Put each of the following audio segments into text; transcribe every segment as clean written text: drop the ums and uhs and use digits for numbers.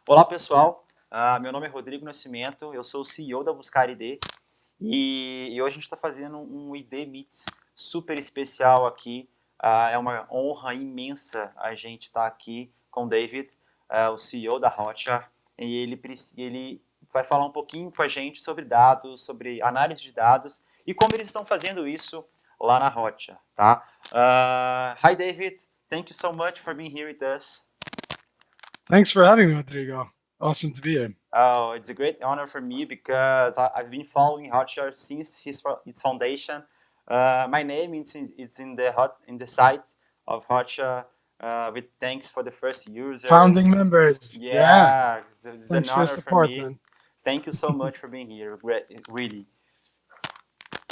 Olá, pessoal. Meu nome é Rodrigo Nascimento, eu sou o CEO da Buscar ID e hoje a gente está fazendo um ID Meets super especial aqui. É uma honra imensa a gente estar aqui com o David, o CEO da Hotjar, e ele vai falar um pouquinho com a gente sobre dados, sobre análise de dados e como eles estão fazendo isso lá na Hotjar, tá? Hi, David. Thank you so much for being here with us. Thanks for having me, Rodrigo. Awesome to be here. Oh, it's a great honor for me because I've been following Hotjar since its foundation. My name is in the site of Hotjar. With thanks for the first users. Founding members. Yeah. Yeah, it's an Thanks for your honor for support, me. man. Thank you so much for being here. Really.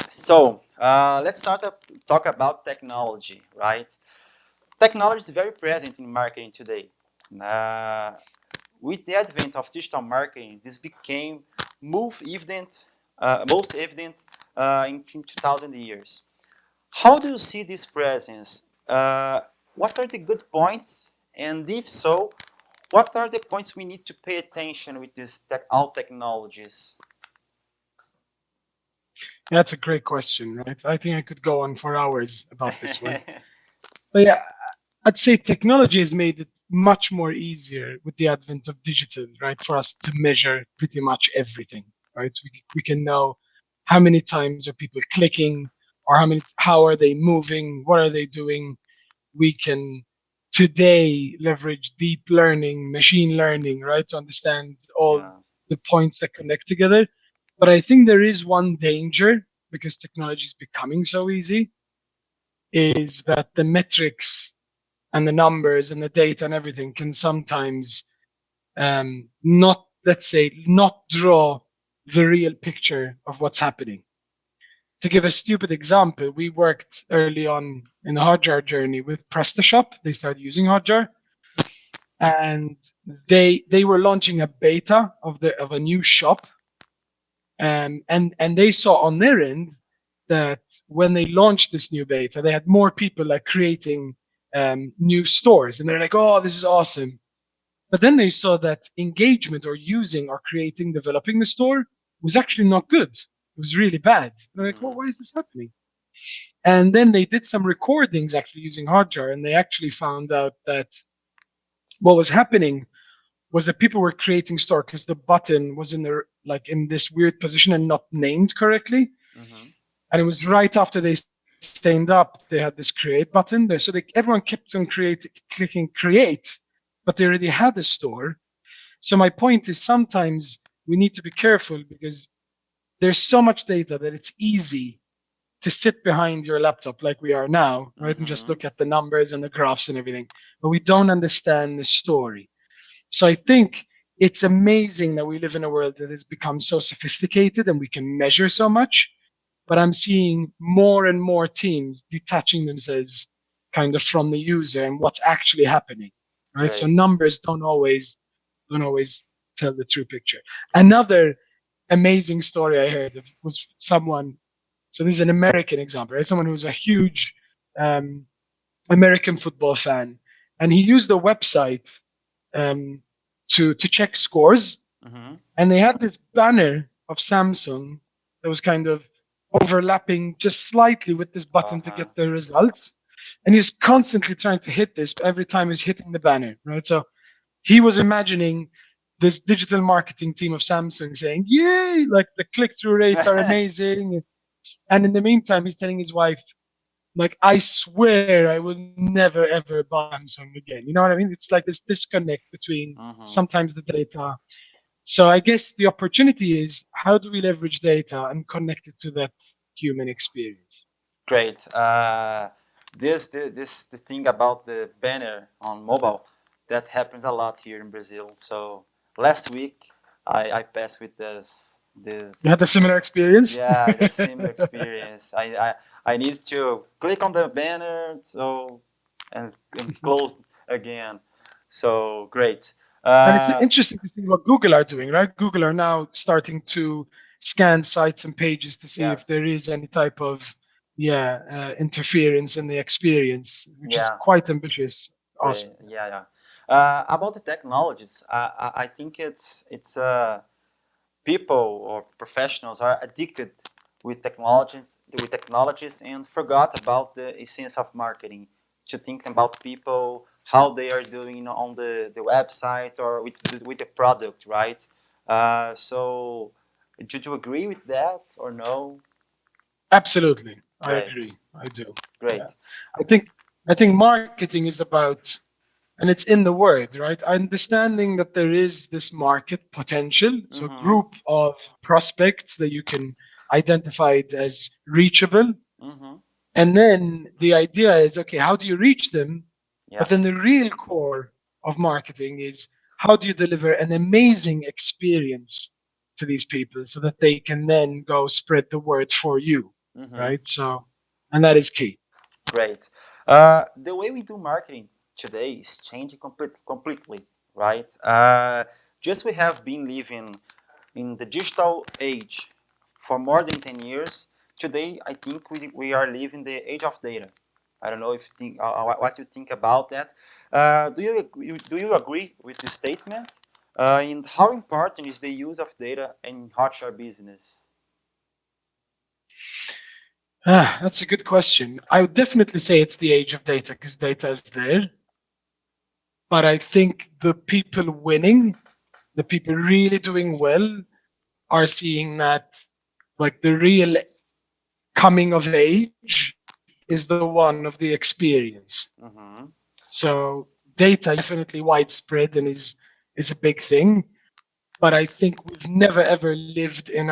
So let's talk about technology, right? Technology is very present in marketing today. With the advent of digital marketing, this became most evident in 2000 years. How do you see this presence? What are the good points? And if so, what are the points we need to pay attention with all technologies? Yeah, that's a great question, right? I think I could go on for hours about this one. But yeah, I'd say technology has made it much more easier with the advent of digital, right? For us to measure pretty much everything, right? We can know how many times are people clicking, or how are they moving, what are they doing. We can today leverage deep learning, machine learning, right, to understand all Yeah. the points that connect together. But I think there is one danger, because technology is becoming so easy, is that the metrics and the numbers and the data and everything can sometimes not, let's say, not draw the real picture of what's happening. To give a stupid example, we worked early on in the Hotjar journey with PrestaShop. They started using Hotjar, and they were launching a beta of a new shop, and they saw on their end that when they launched this new beta, they had more people like creating new stores, and they're like, "Oh, this is awesome." But then they saw that engagement or using or creating, developing the store was actually not good. It was really bad. They're like, well, why is this happening? And then they did some recordings actually using Hotjar, and they actually found out that what was happening was that people were creating store because the button was in this weird position and not named correctly. Mm-hmm. And it was right after they stand up, they had this create button there. So everyone kept on clicking create, but they already had a store. So my point is sometimes we need to be careful, because there's so much data that it's easy to sit behind your laptop like we are now, right? And just look at the numbers and the graphs and everything, but we don't understand the story. So I think it's amazing that we live in a world that has become so sophisticated and we can measure so much, but I'm seeing more and more teams detaching themselves kind of from the user and what's actually happening, right? So numbers don't always tell the true picture. Another amazing story I heard of was someone. So this is an American example, right? Someone who's a huge American football fan, and he used a website to check scores, and they had this banner of Samsung that was kind of overlapping just slightly with this button to get the results, and he's constantly trying to hit this every time he's hitting the banner, right? So he was imagining this digital marketing team of Samsung saying, "Yay! Like the click-through rates are amazing." And in the meantime, he's telling his wife, like, "I swear I will never, ever buy Samsung again." You know what I mean? It's like this disconnect between sometimes the data. So I guess the opportunity is, how do we leverage data and connect it to that human experience? Great. The thing about the banner on mobile, that happens a lot here in Brazil. So last week I passed with this. You had a similar experience? Yeah, the similar experience. I need to click on the banner and close again. So great. And it's interesting to see what Google are doing, right? Google are now starting to scan sites and pages to see if there is any type of interference in the experience, which is quite ambitious. Awesome. Yeah. About the technologies, I think it's people or professionals are addicted with technologies and forgot about the essence of marketing. To think about people, how they are doing on the website or with the product, right? So, do you agree with that or no? Absolutely, I Great, agree. I do. great. Yeah, I think I think marketing is about, and it's in the word, right? Understanding that there is this market potential, so a Mm-hmm. group of prospects that you can identify it as reachable. Mm-hmm. And then the idea is, okay, how do you reach them? Yeah. But then the real core of marketing is how do you deliver an amazing experience to these people so that they can then go spread the word for you, Mm-hmm. right? So, and that is key. Great. The way we do marketing today is changing completely, right? Just we have been living in the digital age for more than 10 years. Today, I think we are living the age of data. I don't know if you think, what you think about that. Do you agree with this statement? And how important is the use of data in Hotjar business? That's a good question. I would definitely say it's the age of data because data is there. But I think the people winning, the people really doing well, are seeing that like the real coming of age is the one of the experience. Mm-hmm. So data definitely widespread and is a big thing. But I think we've never ever lived in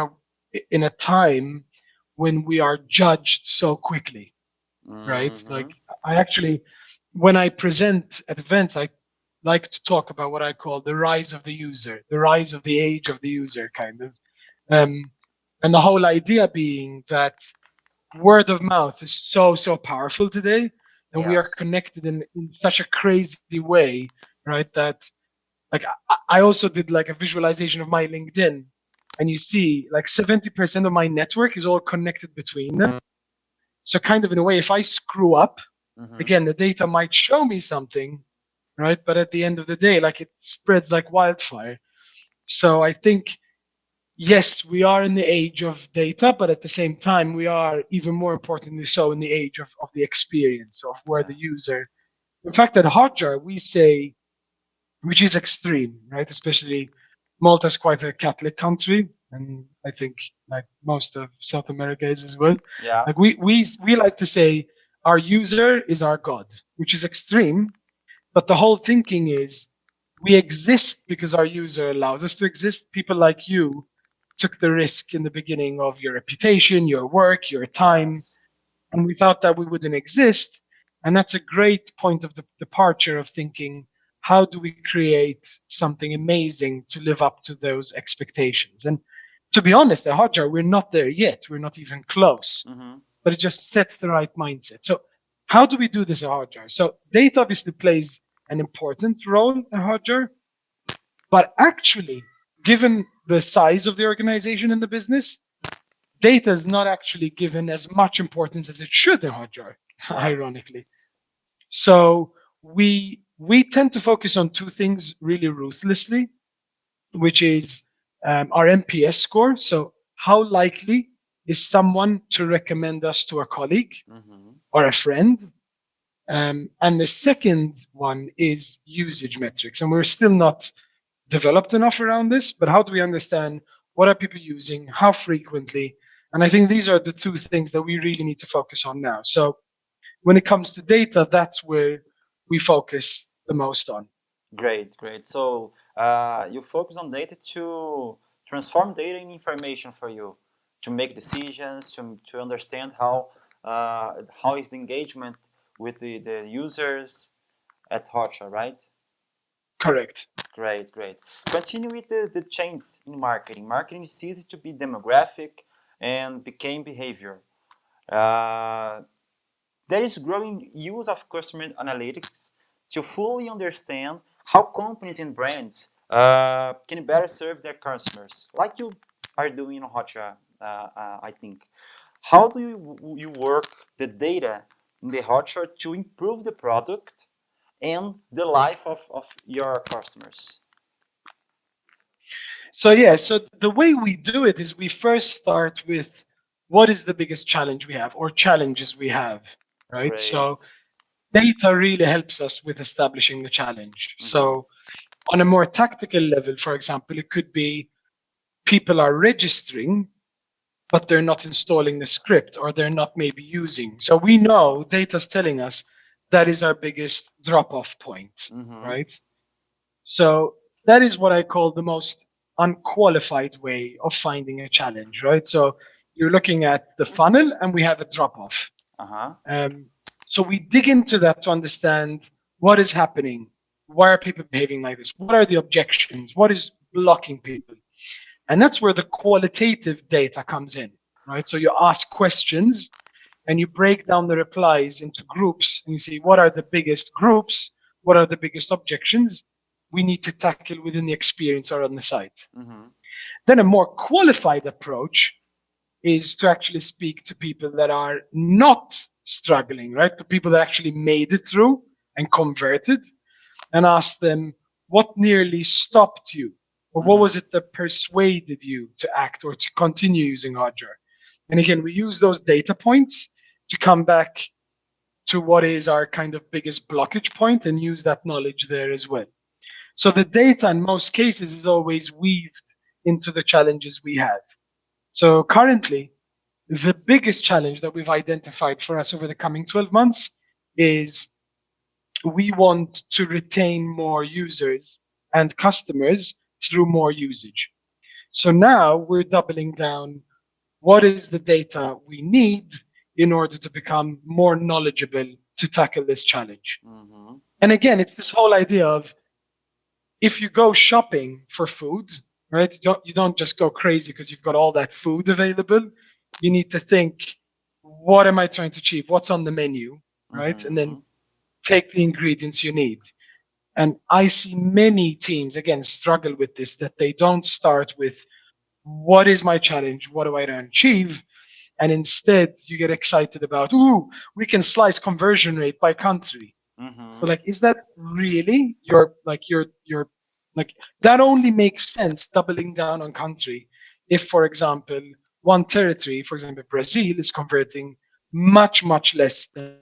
a time when we are judged so quickly, right? Mm-hmm. Like I actually, when I present at events, I like to talk about what I call the rise of the user, the rise of the age of the user, kind of. Um, and the whole idea being that word of mouth is so powerful today, and we are Yes. connected in such a crazy way, right? That like I also did like a visualization of my LinkedIn, and you see like 70% of my network is all connected between them. So kind of in a way, if I screw up, Mm-hmm. again, the data might show me something, right? But at the end of the day, like it spreads like wildfire. So I think yes, we are in the age of data, but at the same time, we are even more importantly so in the age of the experience of where Yeah. the user. In fact, at Hotjar, we say, which is extreme, right? Especially Malta is quite a Catholic country, and I think like most of South America is as well. Yeah. Like we like to say our user is our God, which is extreme, but the whole thinking is we exist because our user allows us to exist. People like you took the risk in the beginning of your reputation, your work, your time, Yes. and we thought that we wouldn't exist. And that's a great point of the departure of thinking how do we create something amazing to live up to those expectations? And to be honest, at Hotjar, we're not there yet. We're not even close, Mm-hmm. but it just sets the right mindset. So, how do we do this at Hotjar? So, data obviously plays an important role at Hotjar, but actually, given the size of the organization and the business, data is not actually given as much importance as it should in Hotjar, Yes. ironically. So we tend to focus on two things really ruthlessly, which is our NPS score. So how likely is someone to recommend us to a colleague Mm-hmm. or a friend? And the second one is usage metrics. And we're still not developed enough around this, but how do we understand what are people using, how frequently? And I think these are the two things that we really need to focus on now. So when it comes to data, that's where we focus the most on. Great, great. So you focus on data to transform data in information for you, to make decisions, to understand how is the engagement with the users at Hotjar, right? Correct. Great, great. Continue with the change in marketing. Marketing ceased to be demographic and became behavior. Uh, There is growing use of customer analytics to fully understand how companies and brands can better serve their customers, like you are doing on Hotjar, I think. How do you work the data in the Hotjar to improve the product and the life of your customers. So the way we do it is we first start with what is the biggest challenge we have or challenges we have, right? Great. So data really helps us with establishing the challenge. So on a more tactical level, for example, it could be people are registering, but they're not installing the script or they're not maybe using. So we know data's telling us that is our biggest drop-off point, right? So that is what I call the most unqualified way of finding a challenge, right? So you're looking at the funnel and we have a drop-off. So we dig into that to understand what is happening. Why are people behaving like this? What are the objections? What is blocking people? And that's where the qualitative data comes in, right? So you ask questions and you break down the replies into groups and you see what are the biggest groups, what are the biggest objections we need to tackle within the experience or on the site. Then a more qualified approach is to actually speak to people that are not struggling, right? The people that actually made it through and converted, and ask them what nearly stopped you, or what was it that persuaded you to act or to continue using Hotjar. And again, we use those data points to come back to what is our kind of biggest blockage point and use that knowledge there as well. So the data in most cases is always weaved into the challenges we have. So currently, the biggest challenge that we've identified for us over the coming 12 months is we want to retain more users and customers through more usage. So now we're doubling down. What is the data we need in order to become more knowledgeable to tackle this challenge? And again, it's this whole idea of if you go shopping for food, right? You don't just go crazy because you've got all that food available. You need to think, what am I trying to achieve? What's on the menu, right? And then take the ingredients you need. And I see many teams, again, struggle with this, that they don't start with what is my challenge? What do I want to achieve? And instead you get excited about, ooh, we can slice conversion rate by country. But like, is that really your that only makes sense doubling down on country if, for example, one territory, for example, Brazil, is converting much, much less than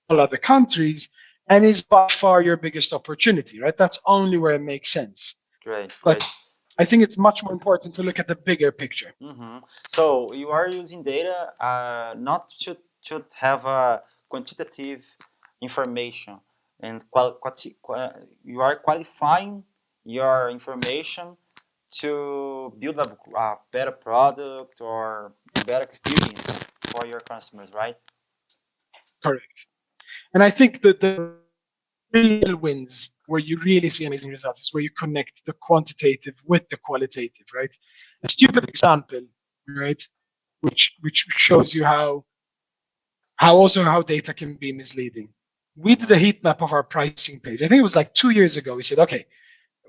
all other countries and is by far your biggest opportunity, right? That's only where it makes sense. Great. But I think it's much more important to look at the bigger picture. So you are using data not to have a quantitative information, and you are qualifying your information to build a better product or a better experience for your customers, right? Correct. And I think that the real wins where you really see amazing results is where you connect the quantitative with the qualitative, right? A stupid example, right? Which shows you how data can be misleading. We did a heat map of our pricing page. I think it was like 2 years ago. We said, okay,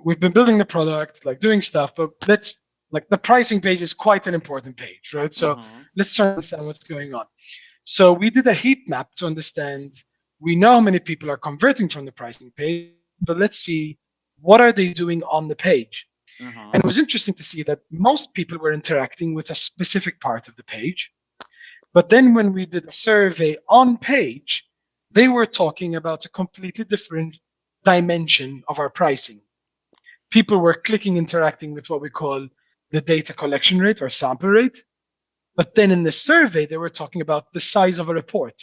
we've been building the product, like doing stuff, but the pricing page is quite an important page, right? So let's try to understand what's going on. So we did a heat map to understand, we know how many people are converting from the pricing page, but let's see, what are they doing on the page? And it was interesting to see that most people were interacting with a specific part of the page. But then when we did a survey on page, they were talking about a completely different dimension of our pricing. People were clicking, interacting with what we call the data collection rate or sample rate. But then in the survey, they were talking about the size of a report.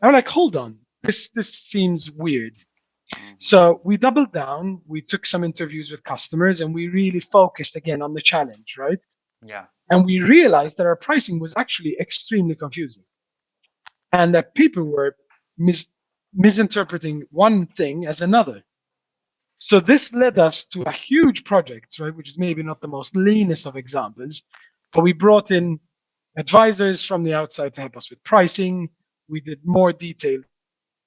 I was like, hold on, this seems weird. So we doubled down, we took some interviews with customers, and we really focused again on the challenge, right? Yeah. And we realized that our pricing was actually extremely confusing and that people were misinterpreting one thing as another. So this led us to a huge project, right, which is maybe not the most leanest of examples, but we brought in advisors from the outside to help us with pricing. We did more detailed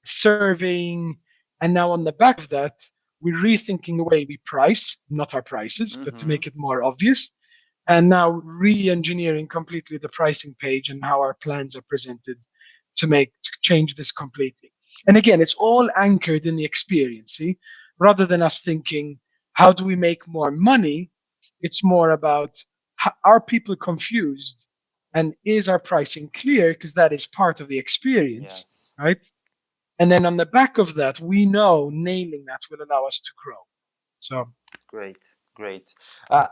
surveying. And now on the back of that, we're rethinking the way we price, not our prices, but to make it more obvious. And now re-engineering completely the pricing page and how our plans are presented to change this completely. And again, it's all anchored in the experience. See? Rather than us thinking, how do we make more money? It's more about, are people confused? And is our pricing clear? Because that is part of the experience, Yes. right? And then on the back of that, we know nailing that will allow us to grow. So Great.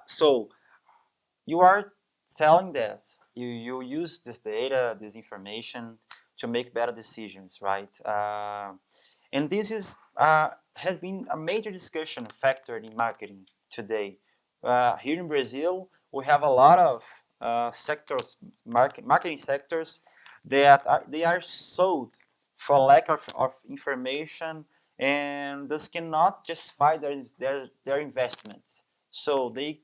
So you are telling that you use this data, this information to make better decisions, right? And this is has been a major discussion factor in marketing today. Here in Brazil, we have a lot of sectors, marketing sectors that they are sold for lack of information, and this cannot justify their investments. So they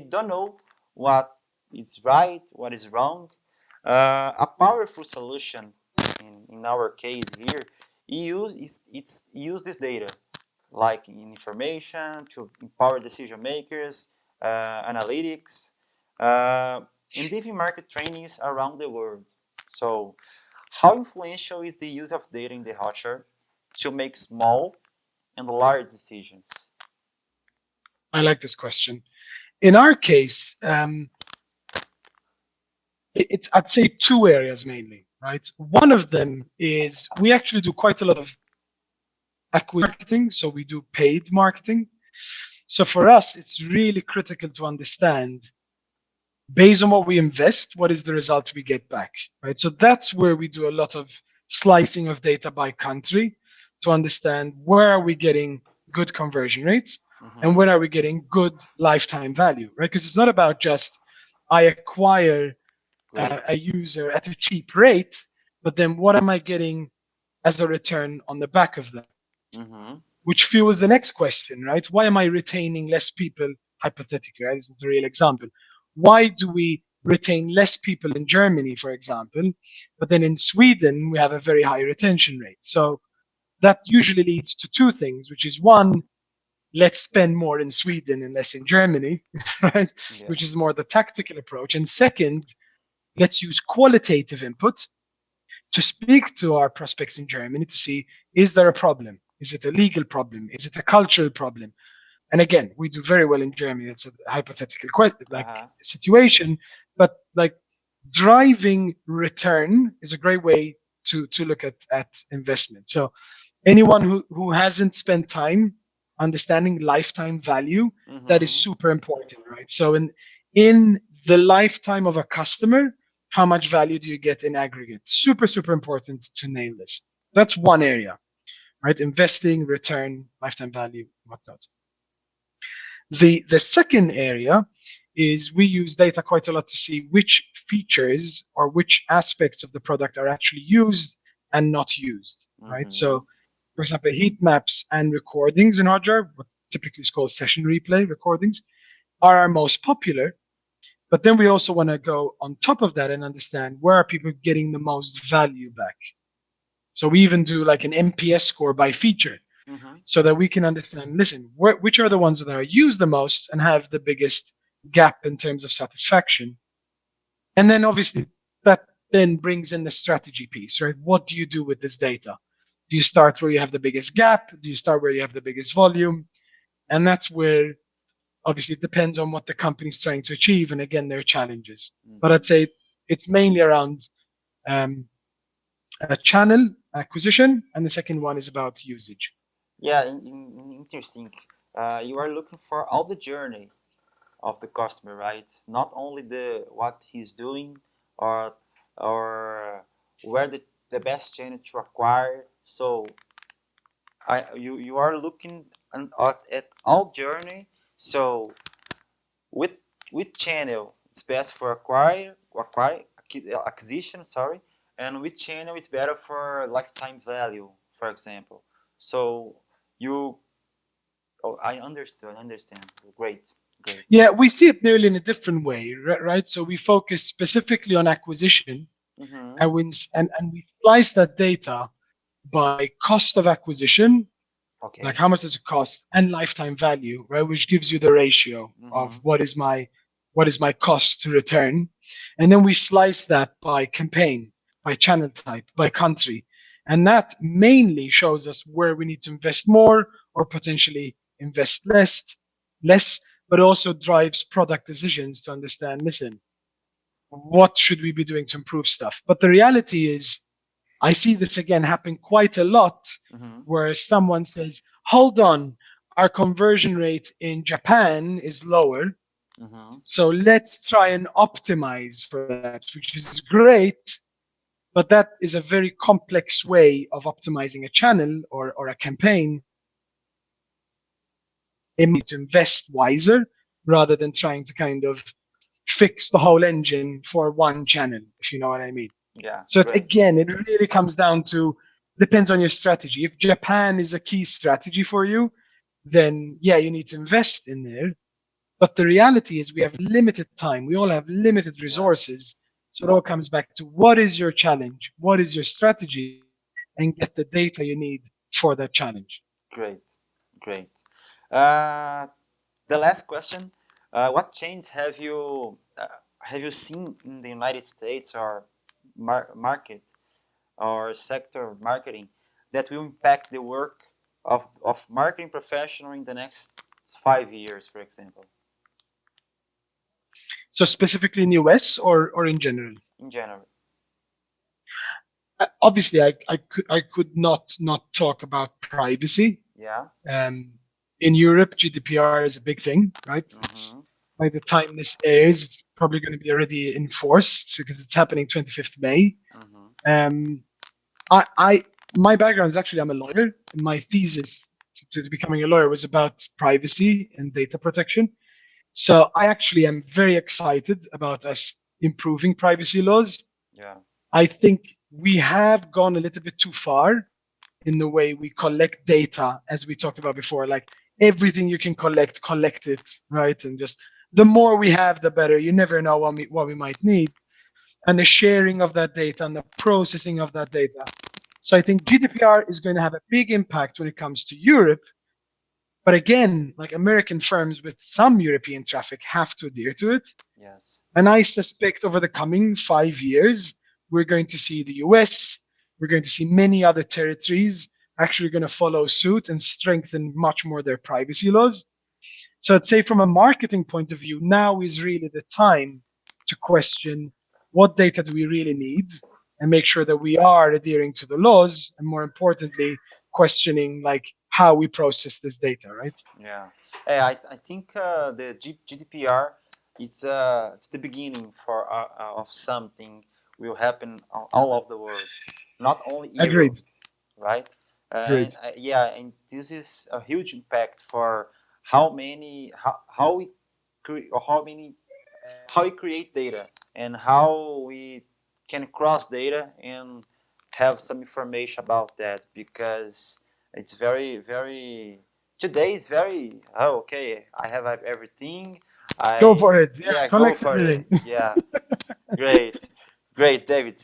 don't know what is right, what is wrong. A powerful solution in our case here use this data like information to empower decision makers, analytics, and giving market trainings around the world. So, how influential is the use of data in the Hotjar to make small and large decisions? I like this question. In our case, it's, I'd say, two areas mainly, right? One of them is we actually do quite a lot of marketing, so we do paid marketing. So for us, it's really critical to understand, based on what we invest, what is the result we get back, right? So that's where we do a lot of slicing of data by country to understand where are we getting good conversion rates and where are we getting good lifetime value, right? Because it's not about just I acquire a user at a cheap rate, but then what am I getting as a return on the back of that? Which fuels the next question, right? Why am I retaining less people, hypothetically, right? This is a real example. Why do we retain less people in Germany, for example, but then in Sweden, we have a very high retention rate? So that usually leads to two things, which is one, let's spend more in Sweden and less in Germany, right? Yeah. Which is more the tactical approach. And second, let's use qualitative input to speak to our prospects in Germany to see, is there a problem? Is it a legal problem? Is it a cultural problem? And again, we do very well in Germany. It's a hypothetical situation, but like driving return is a great way to look at investment. So anyone who hasn't spent time understanding lifetime value, that is super important, right? So in the lifetime of a customer, how much value do you get in aggregate? Super important to nail this. That's one area, right? Investing, return, lifetime value, whatnot. The second area is we use data quite a lot to see which features or which aspects of the product are actually used and not used, right? So, for example, heat maps and recordings in Hotjar, what typically is called session replay recordings, are our most popular. But then we also want to go on top of that and understand where are people getting the most value back. So we even do like an NPS score by feature, so that we can understand, listen, which are the ones that are used the most and have the biggest gap in terms of satisfaction. And then obviously that then brings in the strategy piece, right? What do you do with this data? Do you start where you have the biggest gap? Do you start where you have the biggest volume? And that's where obviously it depends on what the company's trying to achieve, and again, their challenges. But I'd say it's mainly around a channel acquisition, and the second one is about usage. Yeah, interesting. You are looking for all the journey of the customer, right? Not only what he's doing or where the best channel to acquire. So you are looking at all journey. So with channel it's best for acquisition, sorry, and which channel is better for lifetime value, for example. So I understand. Great. Yeah, we see it nearly in a different way, right? So we focus specifically on acquisition, and we slice that data by cost of acquisition, like how much does it cost, and lifetime value, right? Which gives you the ratio of what is my cost to return, and then we slice that by campaign, by channel type, by country, And that mainly shows us where we need to invest more or potentially invest less, but also drives product decisions to understand, listen, what should we be doing to improve stuff? But the reality is, I see this again happen quite a lot Mm-hmm. where someone says, hold on, our conversion rate in Japan is lower. Mm-hmm. So let's try and optimize for that, which is great. But that is a very complex way of optimizing a channel or a campaign. It needs to invest wiser rather than trying to kind of fix the whole engine for one channel, if you know what I mean. Yeah, So it's, great. again, it really comes down to, depends on your strategy. If Japan is a key strategy for you, then yeah, you need to invest in there. But the reality is we have limited time. We all have limited Yeah, resources. So it all comes back to what is your challenge? What is your strategy? And get the data you need for that challenge. great, great. Uh, the last question: what change have you seen in the United States or market or sector of marketing that will impact the work of marketing professional in the next 5 years, for example, So specifically in US or in general? in general? Obviously, I could not talk about privacy. Yeah. Um, in Europe, GDPR is a big thing, right? It's Mm-hmm. by the time this airs, it's probably going to be already enforced because it's happening 25th May. Mm-hmm. Um, I my background is actually I'm a lawyer, and my thesis to becoming a lawyer was about privacy and data protection. So I actually am very excited about us improving privacy laws. Yeah. I think we have gone a little bit too far in the way we collect data, as we talked about before. Like everything you can collect it, right? And just the more we have, the better. You never know what we might need. And the sharing of that data and the processing of that data. So I think GDPR is going to have a big impact when it comes to Europe. But again, like American firms with some European traffic have to adhere to it. Yes. And I suspect over the coming 5 years, we're going to see the US, we're going to see many other territories actually going to follow suit and strengthen much more their privacy laws. So I'd say from a marketing point of view, now is really the time to question what data do we really need and make sure that we are adhering to the laws, and more importantly, questioning like how we process this data, right? Yeah. Hey, I think the GDPR it's the beginning of something will happen all over the world, not only Europe, Agreed. right? And Agreed. yeah, and this is a huge impact for how we or how we create data and how we can cross data and have some information about that, because it's very today is very, oh, okay, I have everything. Go I for it. Yeah, Yeah, go collect for it. everything. Yeah, great, great, David.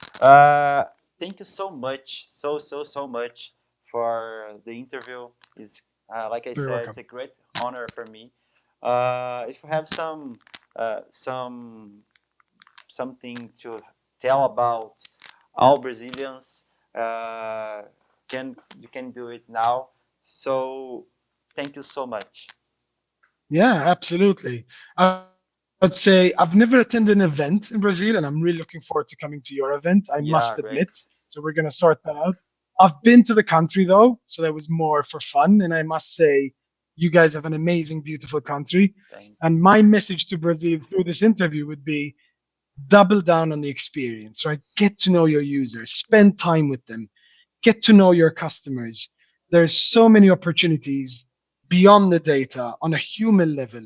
Thank you so much, so much for the interview. Is Like I You're said, welcome. it's a great honor for me. If you have some something to tell about all Brazilians, uh, can you can do it now. So thank you so much. Yeah, absolutely. I'd say I've never attended an event in Brazil, and I'm really looking forward to coming to your event. I Yeah, must great. admit. So we're going to sort that out. I've been to the country though, so that was more for fun. And I must say, you guys have an amazing, beautiful country. And Thanks. my message to Brazil through this interview would be double down on the experience, right? Get to know your users, spend time with them, get to know your customers. There's so many opportunities beyond the data on a human level.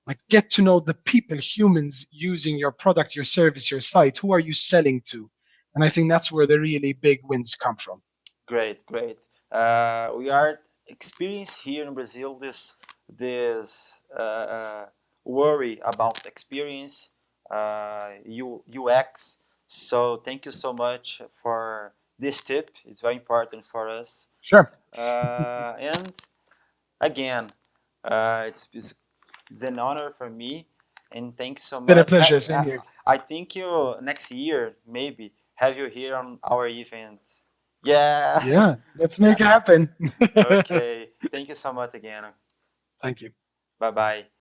Like get to know the people, humans using your product, your service, your site. Who are you selling to? And I think that's where the really big wins come from. Great, great. We are experienced here in Brazil this worry about experience, UX. So thank you so much for this tip. It's very important for us. Sure. And again, it's an honor for me, and thank you so It's been a much. pleasure. Same here. I think you next year maybe have you here on our event. Yeah. Yeah, let's make it happen. Okay. Thank you so much again. Thank you. Bye bye.